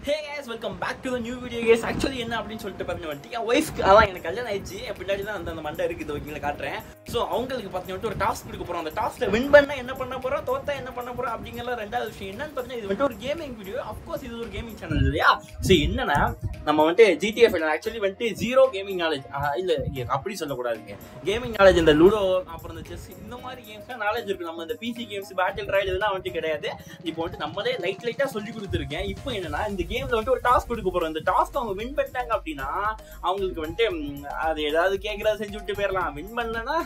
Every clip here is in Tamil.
Hey guys, welcome back to the new video guys. Actually என்ன அப்படினு சொல்லிட்டு பாத்தீங்கன்னா என் வைஃப்க்கு அதான் எனக்கு கல்யாணம் ஆயிடுச்சு. பின்னாடி தான் அந்த மண்டை இருக்குது ஓகேங்களா காட்றேன். சோ அவங்களுக்கு பாத்தீங்கன்னா ஒரு டாஸ்க் கொடுக்க போறோம். அந்த டாஸ்க்ல வின் பண்ணா என்ன பண்ண போறோம், தோத்தா என்ன பண்ண போறோம் அப்படிங்கற ரெண்டாவது விஷயம் என்னன்னு பாத்தீங்கன்னா இது வந்து ஒரு கேமிங் வீடியோ. ஆஃப் கோர்ஸ் இது ஒரு கேமிங் சேனல் இல்லையா? சோ என்னன்னா நம்ம வந்து GTA 5 ஆக்சுவலி வந்து ஜீரோ கேமிங் நாலேஜ் இல்ல அப்படி சொல்ல கூடாதுங்க. கேமிங் நாலேஜ் இந்த லூடோ அப்புறம் இந்த செஸ் இந்த மாதிரி கேம்ஸ்ல நாலேஜ் இருக்கு. நம்ம இந்த PC கேம்ஸ் பேட்டில் ராயல் இதெல்லாம் வந்து கிடையாது. இப்போ வந்து நம்மளே லைட்டா சொல்லி கொடுத்துருக்கேன். இப்போ என்னன்னா இந்த கேம்ல வந்து ஒரு டாஸ்க் கொடுக்க போறோம். இந்த டாஸ்க் அவங்க வின் பண்ணிட்டாங்க அப்படின்னா அவங்களுக்கு வந்துட்டு அது ஏதாவது கேட்கறத செஞ்சு விட்டு போயிடலாம். வின் பண்ணலன்னா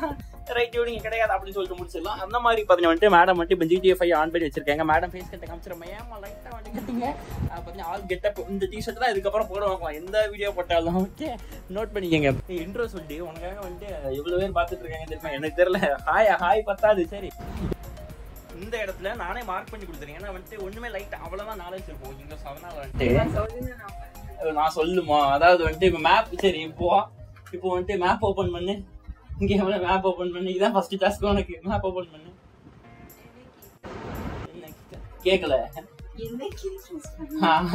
ரைட் நீங்க கிடையாது அப்படின்னு சொல்லிட்டு முடிச்சிடலாம். அந்த மாதிரி பாத்தீங்கன்னா வந்துட்டு மேடம் வந்து இப்போ GTA 5 ஆன் பண்ணி வச்சிருக்காங்க. மேடம் ஃபேஸ் கட்ட காமிச்சிருமா ஏமா லைட்டா வந்து கட்டிங்க பாத்தீங்கன்னா ஆல் கெட்டப் இந்த டிஷர்ட் தான் இதுக்கப்புறம் போடுவாங்க. எந்த வீடியோ போட்டாலும் ஓகே நோட் பண்ணிக்கங்க. இன்ட்ரோ சொல்லிட்டு உனக்காக வந்துட்டு எவ்வளவு பேர் பார்த்துட்டு இருக்காங்க தெரியுமா? எனக்கு தெரியல. ஹாய் பத்தாது. சரி இந்த இடத்துல நானே மார்க் பண்ணி கொடுத்துறேன். ஏன்னா வந்துட்டு ஒண்ணுமே லைட் அவ்வளவுதான் நாலேஜ் இருக்கும். இங்க அதனால வந்துட்டு நான் சொல்லுமா, அதாவது வந்துட்டு இப்போ மேப் சரி இப்போ வந்துட்டு மேப் ஓபன் பண்ணு. இங்க எவ்வளவு மேப் ஓபன் பண்ணி இதான் ஃபர்ஸ்ட் டாஸ்க். உனக்கு மேப் ஓபன் பண்ணு. கேக்கல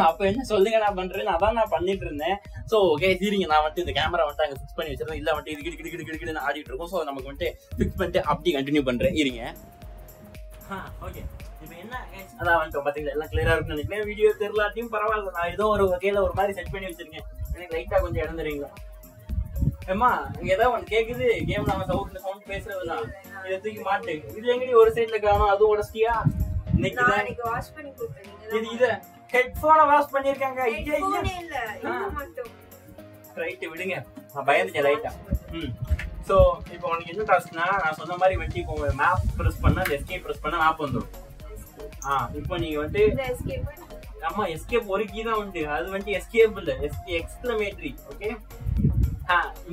அப்ப என்ன சொல்லுங்க நான் பண்றேன். அதான் நான் பண்ணிட்டு இருந்தேன். சோ ஓகே சரிங்க. நான் வந்துட்டு இந்த கேமரா வந்துட்டு அங்க ஃபிக்ஸ் பண்ணி வச்சிருந்தேன். இல்ல வந்துட்டு இது கிடு ஆடிட்டு இருக்கும். சோ நமக்கு வந்துட்டு ஃபிக்ஸ் பண்ணிட்டு அப்படி கண்டினியூ பண்றேன். இருங்க. ஓகே இப்போ என்ன அதான் வந்துட்டோம் பாத்தீங்களா? எல்லாம் கிளியரா இருக்குன்னு நினைக்கிறேன். வீடியோ தெரியலாட்டியும் பரவாயில்ல. நான் ஏதோ ஒரு வகையில ஒரு மாதிரி செட் பண்ணி வச்சிருக்கேன். எனக்கு லைட்டா கொஞ்சம் இடம் தருவீங்களா? ஏமா இங்க ஏதாவது ஒன்று கேக்குது. கேம் நாம சவுண்ட் பேசுறதுதான். இதை தூக்கி மாட்டு. இது எங்கடி ஒரு சைட்ல காணும். அது உடச்சிட்டியா? இன்னைக்கு வாஷ் பண்ணி கொடுத்தேன். இது ஹெட்போனை வாஷ் பண்ணிருக்காங்க. ரைட் விடுங்க. நான் பயந்துட்டேன் லைட்டா. சோ இப்போ உனக்கு என்ன டாஸ்க்னா நான் சொன்ன மாதிரி வந்து இப்போ மேப் பிரஸ் பண்ணா எஸ்கேப் பிரஸ் பண்ணா மேப் வந்துடும். இப்போ நீங்க வந்து ஆமா எஸ்கேப் ஒரு கீ தான் உண்டு. அது வந்து எஸ்கேப் இல்ல எக்ஸ்க்ளமேட்டரி. ஓகே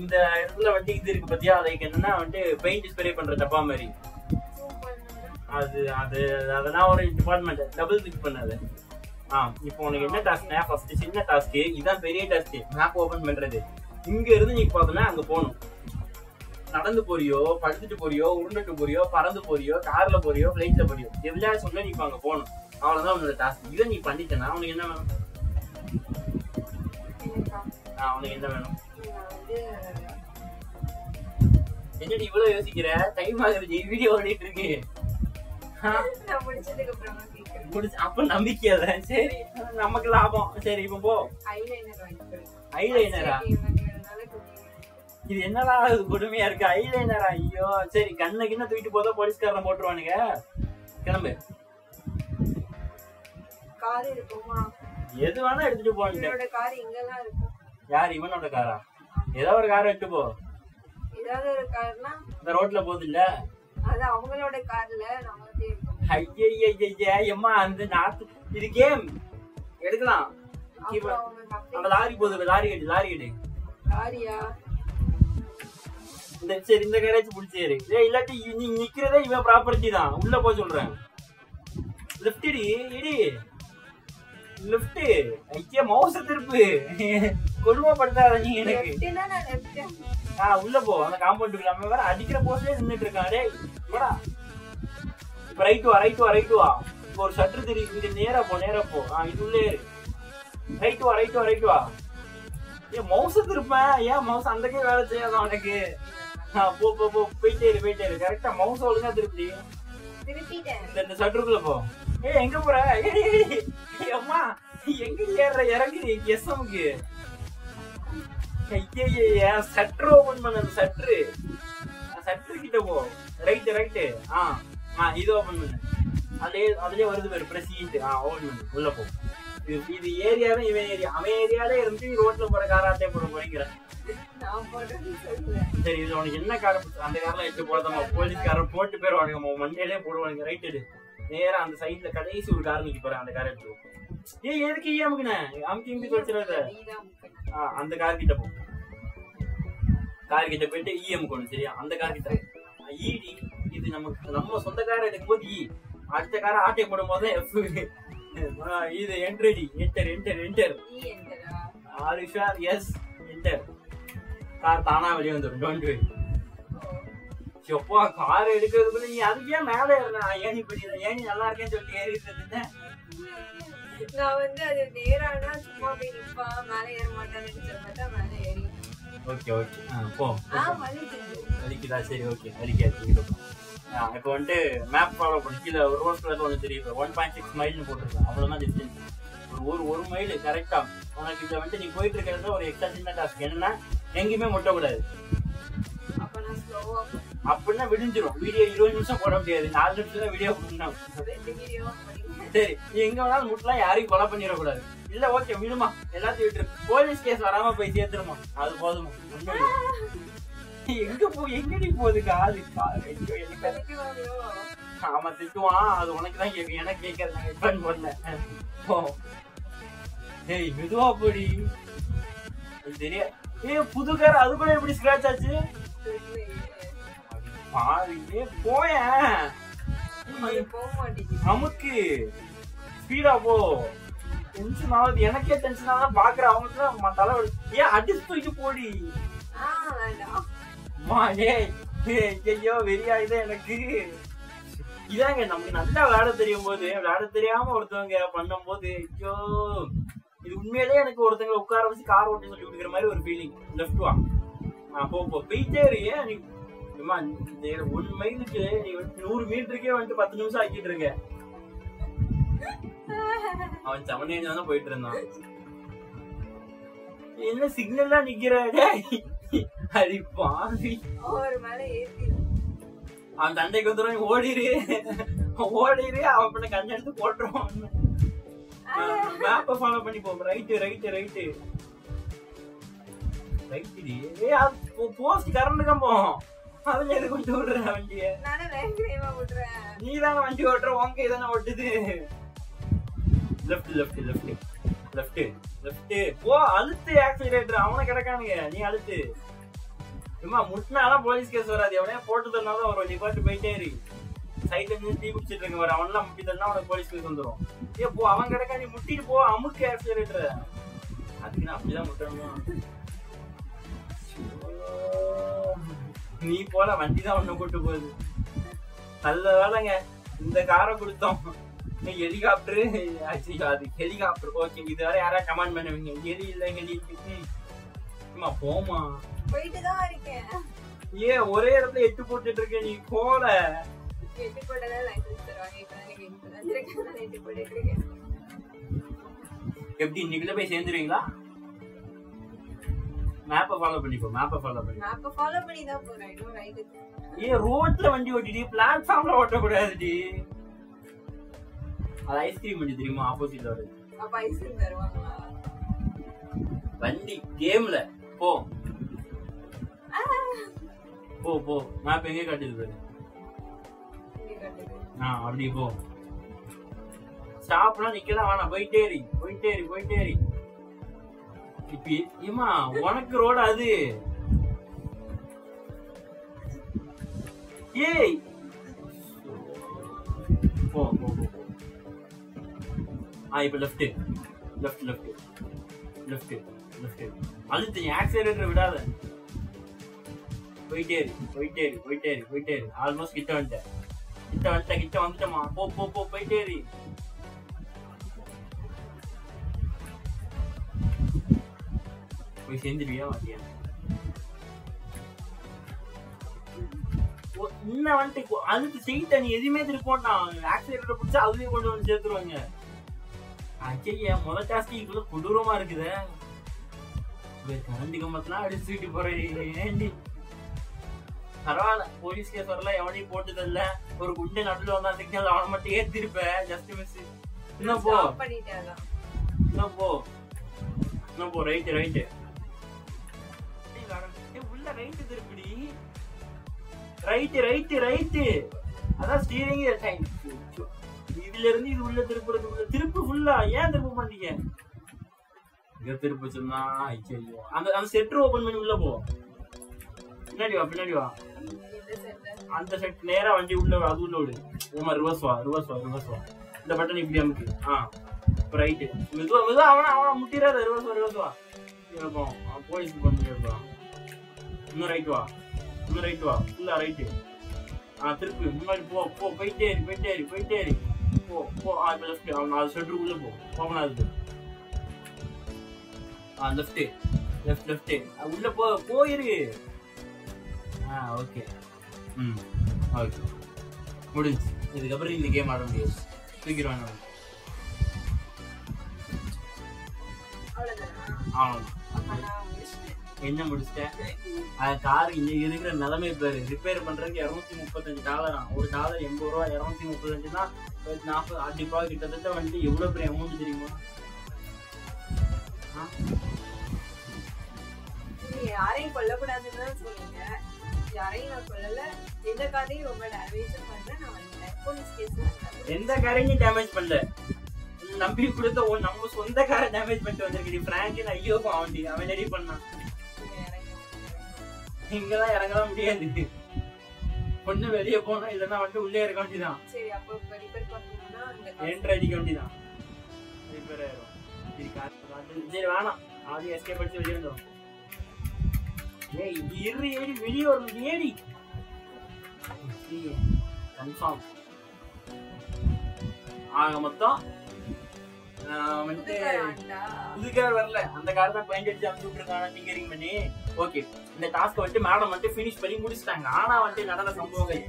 இந்த இடத்துல வந்து இது இருக்கு பத்தியா? அதுக்கு என்னன்னா வந்து பெயிண்ட் ஸ்ப்ரே பண்ற டப்பா மாதிரி. அதெல்லாம் ஒரு டிபார்ட்மெண்ட். டபுள் கிளிக் பண்ணாது. இப்போ உனக்கு என்ன டாஸ்க்னா ஃபர்ஸ்ட் சின்ன டாஸ்க். இதுதான் பெரிய டாஸ்க். மேப் ஓபன் பண்றது. இங்க இருந்து நீ பார்த்தோன்னா அங்க போகணும். நடந்து போறியோ, படுத்துட்டு போறியோ, உருண்டுட்டு போறியோ, பறந்து போறியோ, கார்ல போறியோ, பிளைட்ல போறியோ, எவ்வளவு சொல்ல நீ இப்ப அங்க போகணும். அவ்வளவுதான் உன்னோட டாஸ்க். இதை நீ பண்ணிட்டேன்னா உனக்கு என்ன வேணும்? உனக்கு என்ன வேணும்? என்னடி இவ்வளவு யோசிக்கிற? டைம் ஆகுது. வீடியோ ஓடிட்டு இருக்கு. அப்ப நம்பிக்கையாத. சரி நமக்கு லாபம். சரி இப்ப போ. ஐலைனரா? இது என்னடா கொடுமையா இருக்கு. ஐலைனரா? ஐயோ சரி கண்ணுக்கு என்ன தூக்கிட்டு போதோ போலீஸ்காரன் போட்டுருவானுங்க. கிளம்பு. எது வேணா எடுத்துட்டு போங்க. யார் இவனோட காரா? ஏதோ ஒரு காரை எடுத்து போ. இந்த ரோட்ல போகுது இல்ல அவங்களோட கார்ல. ஐயம்மா அந்த நாட்டு இது கேம் எடுக்கலாம். அந்த லாரி போகுது. லாரி எடு. சரி இந்த கேரேஜ் பிடிச்சேரு. இல்லாட்டி நீ நிக்கிறதே இவன் ப்ராப்பர்ட்டி தான். உள்ள போய் சொல்றேன். லெஃப்ட் இடி லெஃப்ட். ஐயா மவுச திருப்பு. கொடுமைப்படுத்தாத நீ எனக்கு. உள்ள போ. அந்த காம்பவுண்டுக்குள்ள அவன் வேற அடிக்கிற போஸ்ட்லயே நின்னுட்டு இருக்கான். டேய் போடா. இப்ப ரைட் வா. இப்போ ஒரு ஷட்டர் தெரியுது. இங்க நேரா போ. இது உள்ளே ரைட் வா. ஏன் மவுச திருப்பேன். ஏன் மவுஸ் அந்த கை வேலை செய்யாதான் உனக்கு? போ போயிட்டே இரு. கரெக்டா மவுஸ் ஒழுங்கா திருப்பி இந்த ஷட்டருக்குள்ள போ. எங்க போற? அம்மா எங்க ஏற இறங்குது எஸ்எம்க்கு. ஷட்டர் ஓபன் பண்ண. ஷட்டர் கிட்ட போ. ரைட் இது ஓபன் பண்ணு. அதுலயே வருது பேரு பிரசிட். ஓபன் பண்ணு. உள்ள போ. இது ஏரியாவே இவன் ஏரியா. அவன் ஏரியாலே இருந்து ரோட்ல போற காராட்டே போட போறீங்கிறேன். சரி இது உனக்கு என்ன கார்? அந்த கார்ல எடுத்து போடாதமா. போலீஸ்காரன் போட்டு போயிருவானுங்க. மண்டையிலே போடுவானுங்க. ரைட் எடு. நேரா அந்த சைட்ல கடைசி ஒரு கார் நிக்க போறேன். அந்த கார் எடுத்து. எதுக்கு அமுக்கி வச்சிருக்க? அந்த கார் கிட்ட போ. கார் கிட்ட போயிட்டு இஎம் கொண்டு. சரியா? அந்த கார் கிட்ட இடி. இது நம்ம சொந்த காரை எடுக்கும் போது அடுத்த காரை ஆட்டை போடும் போது எஃப். இது என்டர். S enter. கார் தானா வெளியே வந்துடும். Don't worry. எப்பா கார் எடுக்கிறதுக்குள்ள நீ அதுக்கே மேல ஏறினா? ஏணி படிக்கிறேன். ஏணி நல்லா இருக்கேன்னு சொல்லிட்டு ஏறிட்டு இருந்தேன். நான் வந்து அது நேரானா ஓகே ஓகே போ வலிக்குதா சரி ஓகே வலிக்காது. இப்போ வந்துட்டு மேப் ஃபாலோ பண்ணி கீழே ரோஸ் கலர்ல ஒன்று தெரியும் 1.6 மைல்னு போட்டிருக்கேன். அவ்வளோதான் டிஸ்டன்ஸ். ஒரு மைல் கரெக்டா உனக்கு இதில் வந்துட்டு நீ போயிட்டு இருக்கிறது ஒரு எக்ஸ்ட்ரா சின்ன டாஸ்க் என்னன்னா எங்கேயுமே முட்டக்கூடாது. அப்படின்னா விடிஞ்சிரும். வீடியோ 20 நிமிஷம் போட முடியாது, 4 நிமிஷம் தான் வீடியோ பண்ணணும். சரி நீ எங்க வேணாலும் முட்டலாம், யாரையும் கொலை பண்ணிடக்கூடாது. இல்ல ஓகே விடுமா, எல்லாத்தையும் விட்டுரு. போலீஸ் கேஸ் வராம போய் சேர்த்துருமா, அது போதுமா. எங்க எங்கடி போகுது காது? ஆமா திட்டுவான், அது உனக்குதான் கேட்கும், எனக்கு கேட்கறது. நான் எக்ஸ்பிளைன் பண்ணல. ஏய் மெதுவா போடி. சரியா புது கார், அது கூட எப்படி ஸ்கிராச் ஆச்சு? போய நமக்கு ஸ்பீடா போ. டென்ஷன் ஆகுது, எனக்கே டென்ஷன் ஆகுது. பாக்குற அவங்களுக்கு தலை ஏன் அடிச்சு தூக்கிட்டு போடி. ஐயோ வெறியாயுது எனக்கு. இதாங்க நமக்கு நல்லா விளையாட தெரியும் போது, விளையாட தெரியாம ஒருத்தவங்க பண்ணும் போது ஐயோ இது உண்மையிலேயே எனக்கு ஒருத்தவங்க உட்கார வச்சு கார் ஓட்டி சொல்லி கொடுக்குற மாதிரி ஒரு ஃபீலிங். லெஃப்ட் வா போ போயிட்டே இருக்கிய நீ. 1 மைலுக்கு நீ 100 மீட்டருக்கே வந்துட்டு 10 நிமிஷம் ஆக்கிட்டு இருக்க. அவன் 7 தான் போயிட்டு இருந்தான். என்ன சிக்னல் தான் நிக்கிற? அடி பாவி. அவன் தண்டைக்கு வந்துடும், ஓடிரு அவன் பண்ண கண்ண எடுத்து போட்டுருவான். மேப்ப ஃபாலோ பண்ணி போ. ரைட்டு போஸ்ட் கரண்ட் கம்பம் அதுல எது கொண்டு விடுற வண்டிய? நீ தானே வண்டி ஓட்டுற, உங்க இதானே ஓட்டுது. லெஃப்ட் போ, அழுத்து ஆக்சிலேட்டர். அவனை கிடக்கானுங்க, நீ அழுத்து. சும்மா முட்டினாலாம் போலீஸ் கேஸ் வராது. எவனே போட்டு தரனாலும் ஒரு டிபார்ட் போயிட்டே இரு. சைட்ல இருந்து டீ குடிச்சிட்டு இருக்க வர அவன்லாம் முட்டி தரனா அவனுக்கு போலீஸ் கேஸ் வந்துடும். ஏ போ, அவன் கிடக்கா, நீ முட்டிட்டு போ. அமுக்கு ஆக்சிலேட்டர். அதுக்கு நான் அப்படிதான் முட்டணும். நீ போல வண்டி தான் ஒண்ணு கூட்டு போகுது. நல்ல வேலைங்க இந்த காரை கொடுத்தோம். ஹெலிகாப்டரு அது ஹெலிகாப்டர். ஓகே இது வேற யாரா கமெண்ட் பண்ணுவீங்க, ஹெலி இல்ல ஹெலி. போமா போயிட்டுதான் இருக்கேன். ஏன் ஒரே இடத்துல 8 போட்டுட்டு இருக்க? நீ போல 8 போட்டதா லைசென்ஸ் தருவாங்க. இப்ப எனக்கு 8 போட்டுட்டு இருக்கேன். எப்படி இன்னைக்குள்ள போய் சேர்ந்துருவீங்களா? மேப்ப ஃபாலோ பண்ணிப்போ. மேப்ப ஃபாலோ பண்ணி தான் போறேன். இன்னும் ரைட். ஏ ரோட்ல வண்டி ஓட்டிடி, பிளாட்ஃபார்ம்ல ஓட்ட கூடாதுடி. அது ஐஸ்கிரீம் வண்டி தெரியுமா? ஆப்போசிட்ல வருது. அப்ப ஐஸ்கிரீம் தருவாங்களா? வண்டி கேம்ல போ போ. மேப் எங்க காட்டுது பாரு. அப்படி போ. ஸ்டாப்லாம் நிக்கலாம் வேணாம், போயிட்டே இரு. இப்ப உனக்கு ரோடு அது. ஏய் போ. இப்ப லெஃப்ட். அழுத்து, ஆக்சிலேட்டர் விடாத. போயிட்டே இரு. ஆல்மோஸ்ட் கிட்ட வந்துட்டமா. போ போயிட்டே இரு. போய் சேர்ந்துருவியா மாட்டியா? இன்னும் வந்துட்டு அதுக்கு செய்யிட்ட நீ எதுவுமே திருப்போட்டான். ஆக்சிலேட்டர் பிடிச்சா அதுவே கொண்டு வந்து சேர்த்துருவாங்க. ஐயா முதல் டாஸ்க் இவ்வளவு கொடூரமா இருக்குது. கரண்டி கம்பத்தெல்லாம் அடிச்சுட்டு போறேன். பரவாயில்ல, போலீஸ் கேஸ் வரல, எவனையும் போட்டுதல்ல. ஒரு குண்டை நடுல வந்தா சிக்னல் அவனை மட்டும் ஏத்திருப்ப. Just miss. இன்னும் போ. ரைட்டு உள்ள ரைட்டு திருப்பிடி. ரைட்டு அதான் ஸ்டீரிங். இதுல இருந்து இது உள்ள திருப்பு ஃபுல்லா. ஏன் திருப்ப மாட்டீங்க? இங்க திருப்ப சொன்னா அந்த செட்டர் ஓபன் பண்ணி உள்ள போ. பின்னாடி வா. அந்த செட் நேரா வண்டி உள்ள அது உள்ள விடு. ரிவர்ஸ் வா. இந்த பட்டன் இப்படி அமுக்கு. ரைட்டு மெதுவா. அவனை முட்டிடாத. ரிவர்ஸ் வா. போலீஸ் பண்ணிருப்பான். இன்னும் ரைட் வா. ஃபுல்லா ரைட்டு. திருப்பி முன்னாடி போ. போயிட்டே இரு. போ. லெஃப்ட். அவன் அது செட்டர் உள்ள போ. ஓபன் ஆகுது. லெஃப்ட் உள்ள போயிரு. ஓகே. ஓகே முடிஞ்சு. இதுக்கப்புறம் இந்த கேம் ஆட முடியாது. தூக்கிடுவாங்க. என்ன முடிச்சிட்டேன்? கார் இங்க இருக்கிற நிலைமை பேரு ரிப்பேர் பண்றதுக்கு $235. ஒரு டாலர் $80. 235னா 40 கண்டிப்பா கிட்டத்தட்ட வந்து எவ்வளவு பெரிய அமௌண்ட் தெரியுமா? யாரையும் கொல்லக்கூடாதுன்னு சொல்லுங்க. யாரையும் நான் கொல்லல. எந்த காரையும் ரொம்ப டேமேஜ் பண்ணல. நான் வந்து போலீஸ் கேஸ் எந்த காரையும் டேமேஜ் பண்ணல. நம்பி கொடுத்த நம்ம சொந்த காரை டேமேஜ் பண்ணிட்டு வந்திருக்கீங்க. பிராங்கின் ஐயோ அவன் ரெடி பண்ணான். இங்கதான் இறங்கலாம் முடியாது. ஒண்ணு வெளியே போனோம், இல்லன்னா வந்து உள்ளே இருக்க வேண்டியதான். சரி, அப்ப ரிப்பேர் பண்ணனும்னா என்ட்ரி அடிக்க வேண்டியதான். ரிப்பேர் ஆயிரும். சரி வேணாம், ஆதி எஸ்கேப் அடிச்சு வெளியே வந்தோம். ஏய் ஏறி வெளியே வரும். ஏடி கன்ஃபார்ம் ஆக மொத்தம் வந்து புது கார் வரல. அந்த கார் தான் பெயிண்ட் அடிச்சு அனுப்பிச்சு விட்டுருக்காங்க டிங்கரிங் பண்ணி. ஓகே, இந்த டாஸ்க் வந்து மேடம் வந்து ஃபினிஷ் பண்ணி முடிச்சிட்டாங்க. ஆனா வந்து நடந்த சம்பவங்கள்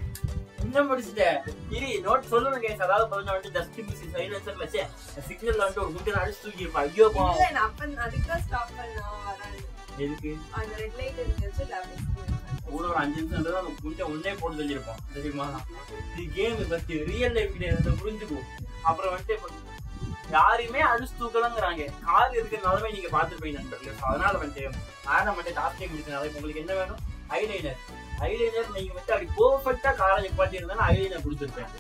இன்னும் முடிச்சுட்டேன். இரு நோட் சொல்லுங்க கேஸ். அதாவது கொஞ்சம் வந்து ஜஸ்ட் மிஸ் சைலன்சர் வச்சு சிக்னல்ல வந்து ஒரு குண்டு அடிச்சு தூக்கி இருப்பா. ஐயோ போவோம். இல்ல நான் அப்ப அதுக்கு ஸ்டாப் பண்ணேன். எதுக்கு? அந்த ரெட் லைட் இருந்துச்சு. கூட ஒரு 5 நிமிஷம் அந்த குண்டை ஒன்னே போட்டு வச்சிருப்போம் தெரியுமா? இது கேம் பத்தி ரியல் லைஃப் கிடையாது, புரிஞ்சுக்கும். அப்புறம் வந்து யாருமே அடிச்சு தூக்கலங்கிறாங்க. கார் இருக்கிற நிலைமை நீங்க பாத்துருப்பீங்க நண்பர்களே. அதனால வந்து ஆனா மட்டும் டாஸ்கே முடிச்சனால உங்களுக்கு என்ன வேணும்? ஐலைனர். நீங்க வந்து அப்படி பெர்ஃபெக்ட்டா காரை நிப்பாட்டி இருந்தாலும் ஐலைனர் கொடுத்துருப்பேன்.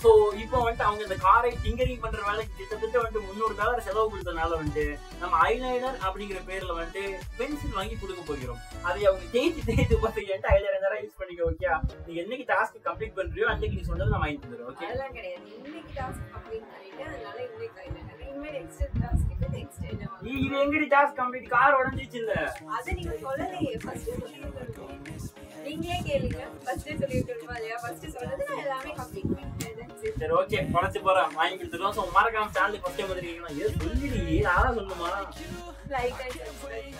சோ இப்போ வந்து அவங்க இந்த காரை டிங்கரிங் பண்ற வேலைக்கு கிட்டத்தட்ட வந்து $300 செலவு கொடுத்தனால வந்து நம்ம ஐலைனர் அப்படிங்கிற பேர்ல வந்து பென்சில் வாங்கி கொடுக்க போகிறோம். அதை அவங்க தேய்த்து பார்த்து ஐலைனரா யூஸ் பண்ணிக்க. ஓகே, நீ என்னைக்கு டாஸ்க் கம்ப்ளீட் பண்றியோ அன்னைக்கு நீ சொன்னது நான் வாங்கி தந்துடுறேன். ஓகே, அதெல்லாம் கிடையாது. இன்னைக்கு டாஸ்க் கம்ப்ளீட் பண்ணிட்டேன், அதனால இன்னைக்கு ஐலைனர். இனிமே நெக்ஸ்ட் டாஸ்க் நெக்ஸ்ட் என்ன? இது எங்கடி டாஸ்க் கம்ப்ளீட்? கார் உடைஞ்சிச்சு இல்ல? அத நீங்க சொல்லலையே. ஃபர்ஸ்ட் சொல்லிருக்கீங்க. நீங்களே கேளுங்க. ஃபர்ஸ்ட் சொல்லிருக்கீங்க இல்லையா? ஃபர்ஸ்ட் சொன்னது நான் எல்லாமே கம்ப்ளீட் பண்ணிட்டேன். சரி ஓகே, குறைச்சு போறேன், வாங்கி கொடுத்துருவோம். ஸோ மறக்காம சேனலுக்கு ஃபர்ஸ்ட் டைம் வந்துருக்கீங்கன்னா ஏன் சொல்லிடி, நான் சொல்லுமா? லைக் அண்ட் சப்ஸ்கிரைப்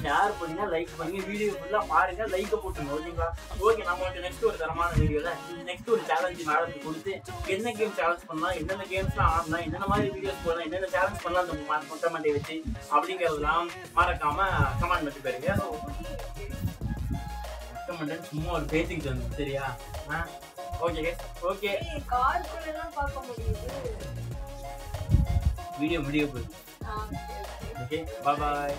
ஷேர் பண்ணுங்க, லைக் பண்ணுங்க, வீடியோ ஃபுல்லா பாருங்க, லைக் போட்டுருங்க. ஓகேங்களா? ஓகே, நம்ம வந்து நெக்ஸ்ட் ஒரு தரமான வீடியோல நெக்ஸ்ட் ஒரு சேலஞ்ச் மேடத்துக்கு கொடுத்து என்ன கேம் சேலஞ்ச் பண்ணலாம், என்னென்ன கேம்ஸ்லாம் ஆடலாம், என்னென்ன மாதிரி வீடியோஸ் போடலாம், என்னென்ன சேலஞ்ச் பண்ணலாம் அந்த மொட்டை மண்டை வச்சு அப்படிங்கிறதுலாம் மறக்காம கமெண்ட் பண்ணி பாருங்க. சும்மா ஒரு பேசிக்கிட்டு வந்து சரியா? ஓகே ஓகே, கார்க்குள்ளலாம் பார்க்க முடியுது. வீடியோ போகுது. Okay, bye bye.